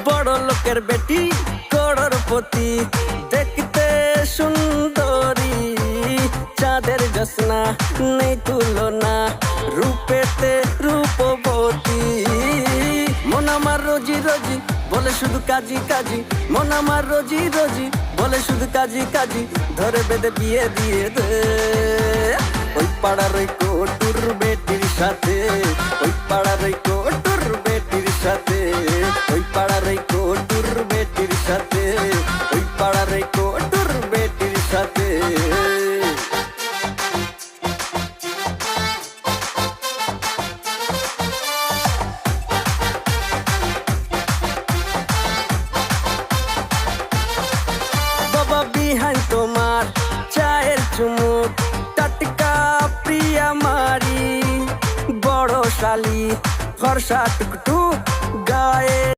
বড় লোকের বেটি করোড়পতি, দেখতে সুন্দরী চাঁদের জ্যোৎস্না, নেই তুলনা রূপেতে রূপবতী। মন আমার রোজি রোজি বলে শুধু কাজী কাজী, মন আমার রোজি রোজি বলে শুধু কাজী কাজী, ধরে বেঁধে বিয়ে দিয়ে দে ওই পাড়ার ওই কোটুর বেটির সাথে, ওই পাড়ার ওই কোটুর বেটির সাথে, ওই পাড়ার ওই কোটুর বেটির সাথে, ওই পাড়ার ওই কোটুর বেটির সাথে। বাবা বিহান তোমার চায়ের চুমুক, টাটকা প্রিয়া মারি, বড় শালি ফর্সা টুকটুক গায়ে।